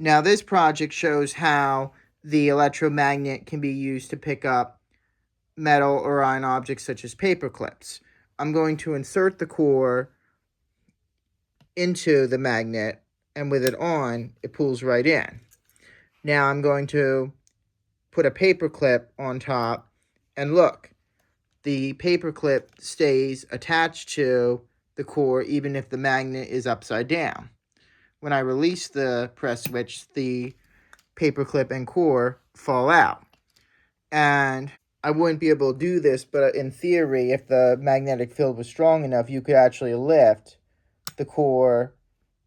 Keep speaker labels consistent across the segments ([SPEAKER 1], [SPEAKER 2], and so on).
[SPEAKER 1] Now this project shows how the electromagnet can be used to pick up metal or iron objects such as paper clips. I'm going to insert the core into the magnet, and with it on, it pulls right in. Now I'm going to put a paper clip on top, and look, the paper clip stays attached to the core even if the magnet is upside down. When I release the press switch, the paper clip and core fall out. And I wouldn't be able to do this, but in theory, if the magnetic field was strong enough, you could actually lift the core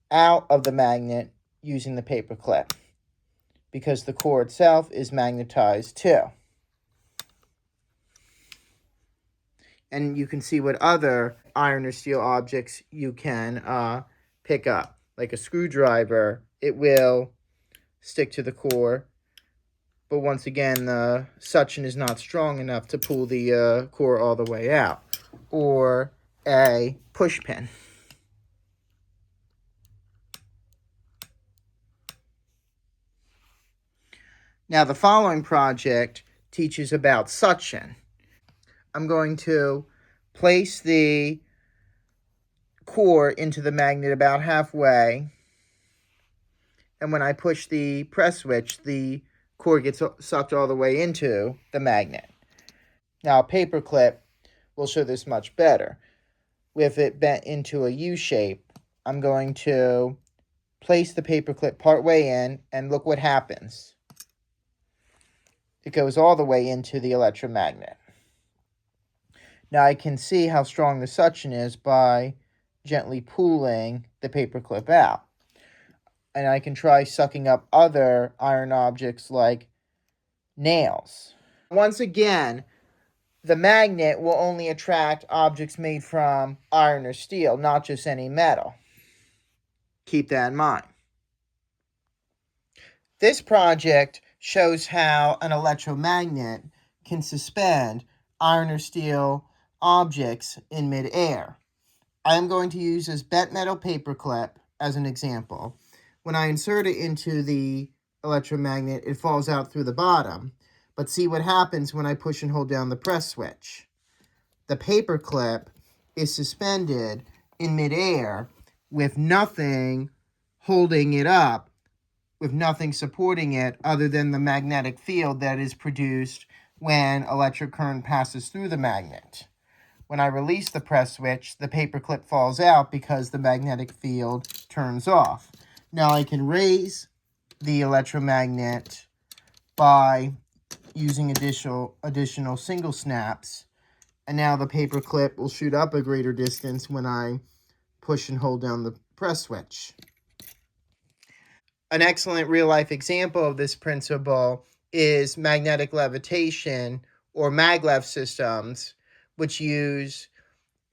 [SPEAKER 1] out of the magnet using the paper clip, because the core itself is magnetized too. And you can see what other iron or steel objects you can pick up. Like a screwdriver, it will stick to the core, but once again, the suction is not strong enough to pull the core all the way out. Or a push pin. Now, the following project teaches about suction. I'm going to place the core into the magnet about halfway, and when I push the press switch, the core gets sucked all the way into the magnet. Now, a paper clip will show this much better. With it bent into a U shape, I'm going to place the paper clip partway in, and look what happens. It goes all the way into the electromagnet. Now I can see how strong the suction is by gently pulling the paper clip out. And I can try sucking up other iron objects like nails. Once again, the magnet will only attract objects made from iron or steel, not just any metal. Keep that in mind. This project shows how an electromagnet can suspend iron or steel objects in midair. I am going to use this bent metal paper clip as an example. When I insert it into the electromagnet, it falls out through the bottom. But see what happens when I push and hold down the press switch. The paper clip is suspended in midair with nothing holding it up, with nothing supporting it other than the magnetic field that is produced when electric current passes through the magnet. When I release the press switch, the paper clip falls out because the magnetic field turns off. Now I can raise the electromagnet by using additional single snaps, and now the paper clip will shoot up a greater distance when I push and hold down the press switch. An excellent real-life example of this principle is magnetic levitation, or maglev systems, which use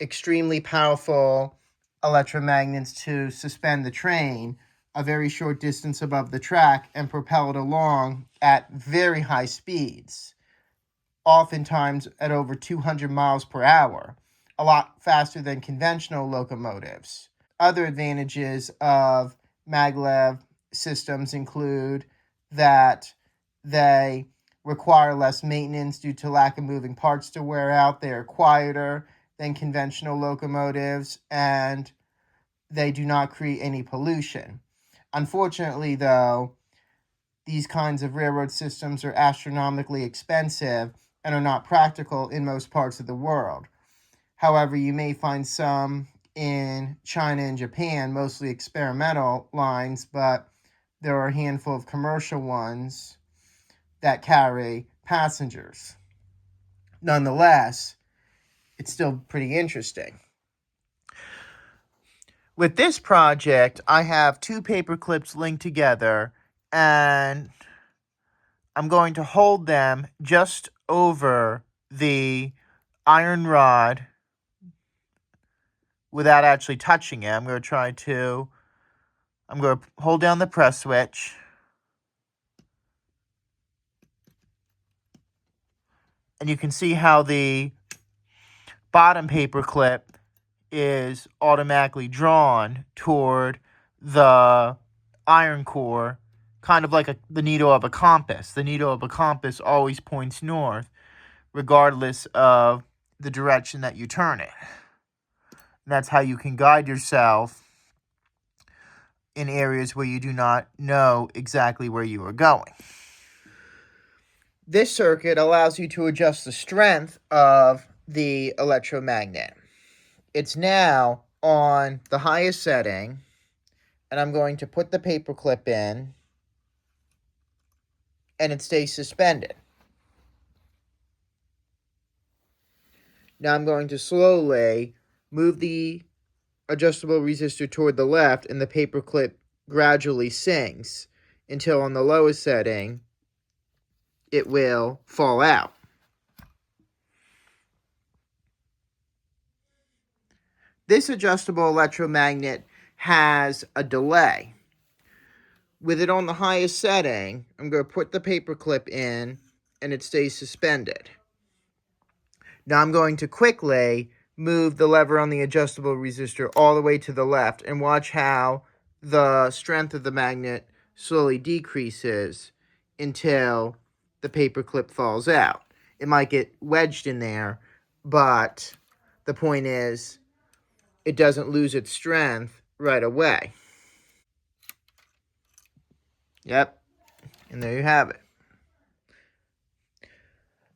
[SPEAKER 1] extremely powerful electromagnets to suspend the train a very short distance above the track and propel it along at very high speeds, oftentimes at over 200 miles per hour, a lot faster than conventional locomotives. Other advantages of maglev systems include that they require less maintenance due to lack of moving parts to wear out. They are quieter than conventional locomotives, and they do not create any pollution. Unfortunately, though, these kinds of railroad systems are astronomically expensive and are not practical in most parts of the world. However, you may find some in China and Japan, mostly experimental lines, but there are a handful of commercial ones that carry passengers. Nonetheless, it's still pretty interesting. With this project, I have two paper clips linked together, and I'm going to hold them just over the iron rod without actually touching it. I'm going to hold down the press switch. And you can see how the bottom paper clip is automatically drawn toward the iron core kind of like the needle of a compass. The needle of a compass always points north, regardless of the direction that you turn it. And that's how you can guide yourself in areas where you do not know exactly where you are going. This circuit allows you to adjust the strength of the electromagnet. It's now on the highest setting, and I'm going to put the paperclip in, and it stays suspended. Now I'm going to slowly move the adjustable resistor toward the left, and the paperclip gradually sinks until on the lowest setting it will fall out. This adjustable electromagnet has a delay. With it on the highest setting, I'm going to put the paperclip in, and it stays suspended. Now I'm going to quickly move the lever on the adjustable resistor all the way to the left, and watch how the strength of the magnet slowly decreases until the paperclip falls out. It might get wedged in there, but the point is it doesn't lose its strength right away. Yep, and there you have it.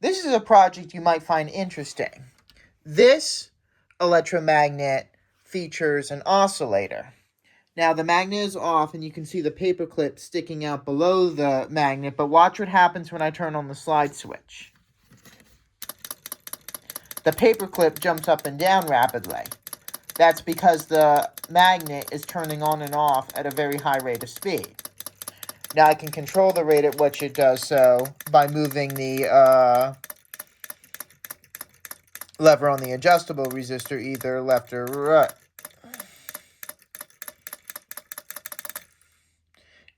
[SPEAKER 1] This is a project you might find interesting. This electromagnet features an oscillator. Now the magnet is off, and you can see the paperclip sticking out below the magnet, but watch what happens when I turn on the slide switch. The paperclip jumps up and down rapidly. That's because the magnet is turning on and off at a very high rate of speed. Now I can control the rate at which it does so by moving the lever on the adjustable resistor either left or right.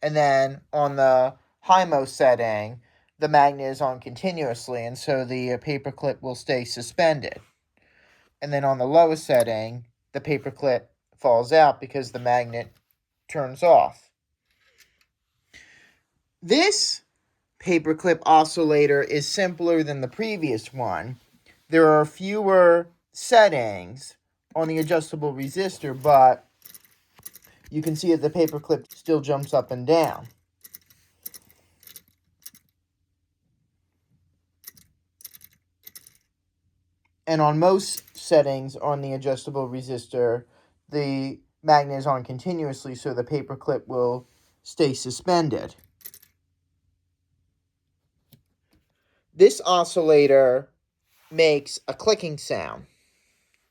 [SPEAKER 1] And then on the high-most setting, the magnet is on continuously, and so the paperclip will stay suspended. And then on the lowest setting, the paperclip falls out because the magnet turns off. This paperclip oscillator is simpler than the previous one. There are fewer settings on the adjustable resistor, but you can see that the paperclip still jumps up and down. And on most settings on the adjustable resistor, the magnet is on continuously, so the paperclip will stay suspended. This oscillator makes a clicking sound.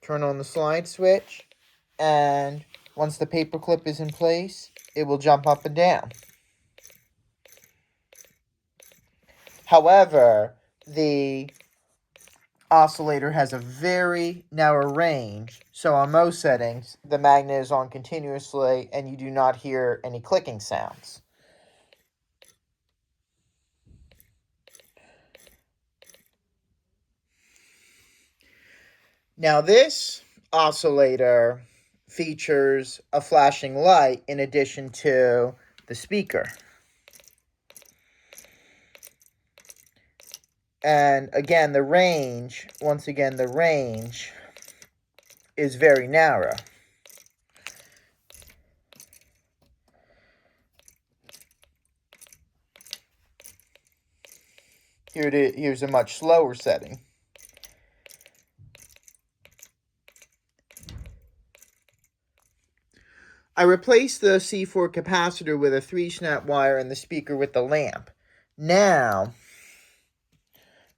[SPEAKER 1] Turn on the slide switch, and once the paperclip is in place, it will jump up and down. However, the oscillator has a very narrow range, so on most settings, the magnet is on continuously and you do not hear any clicking sounds. Now this oscillator features a flashing light in addition to the speaker. And again, the range is very narrow. Here's a much slower setting. I replaced the C4 capacitor with a 3-snap wire and the speaker with the lamp. Now,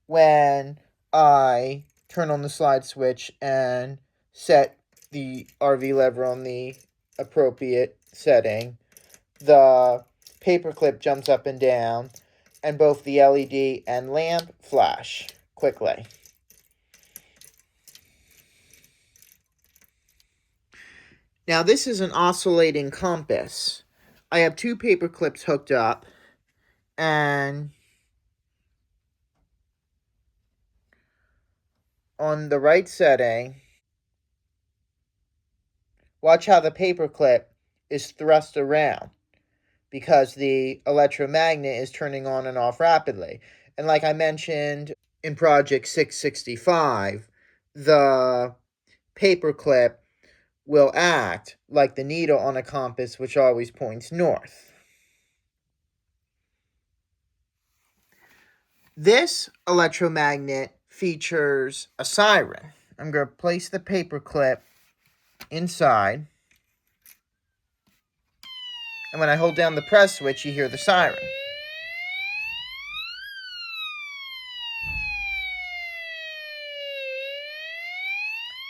[SPEAKER 1] when I turn on the slide switch and set the RV lever on the appropriate setting, the paperclip jumps up and down, and both the LED and lamp flash quickly. Now this is an oscillating compass. I have 2 paperclips hooked up, and on the right setting, watch how the paperclip is thrust around. because the electromagnet is turning on and off rapidly. And like I mentioned in project 665, the paperclip will act like the needle on a compass, which always points north. This electromagnet features a siren. I'm going to place the paperclip inside, and when I hold down the press switch, you hear the siren.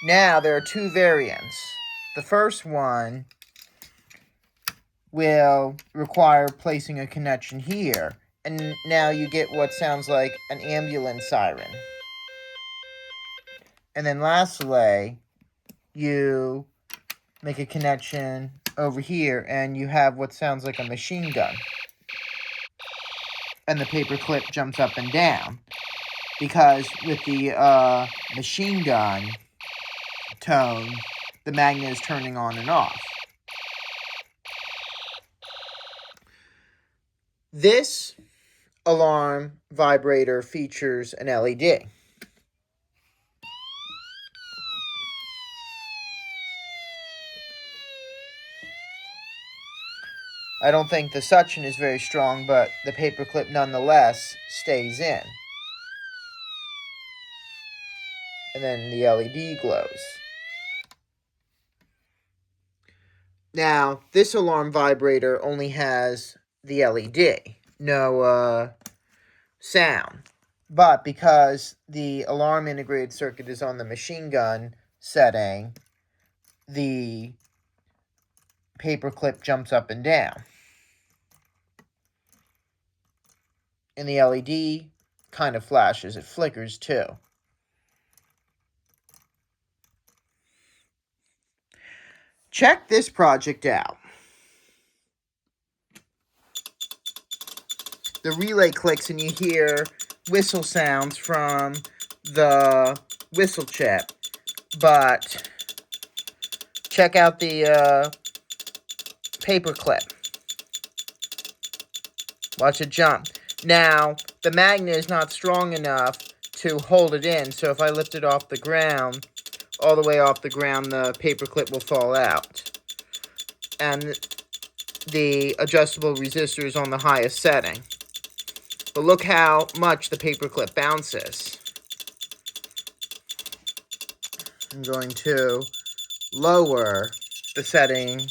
[SPEAKER 1] Now, there are two variants. The first one will require placing a connection here, and now you get what sounds like an ambulance siren. And then lastly, you make a connection over here, and you have what sounds like a machine gun. And the paperclip jumps up and down, because with the machine gun tone, the magnet is turning on and off. This alarm vibrator features an LED. I don't think the suction is very strong, but the paperclip nonetheless stays in. And then the LED glows. Now, this alarm vibrator only has the LED, no sound. But because the alarm integrated circuit is on the machine gun setting, the paperclip jumps up and down. And the LED kind of flashes. It flickers too. Check this project out. The relay clicks and you hear whistle sounds from the whistle chip. But check out the paperclip. Watch it jump. Now, the magnet is not strong enough to hold it in, so if I lift it off the ground, all the way off the ground, the paperclip will fall out. And the adjustable resistor is on the highest setting. But look how much the paperclip bounces. I'm going to lower the setting,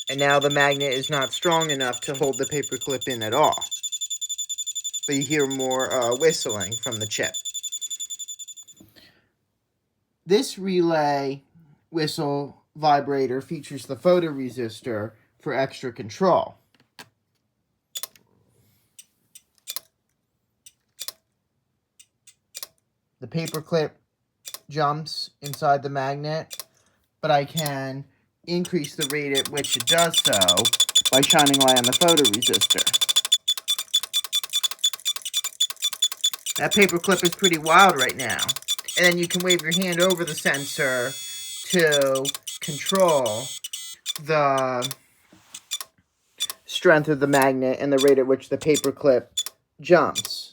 [SPEAKER 1] and now the magnet is not strong enough to hold the paperclip in at all. But you hear more whistling from the chip. This relay whistle vibrator features the photoresistor for extra control. The paperclip jumps inside the magnet, but I can increase the rate at which it does so by shining light on the photoresistor. That paperclip is pretty wild right now. And then you can wave your hand over the sensor to control the strength of the magnet and the rate at which the paperclip jumps.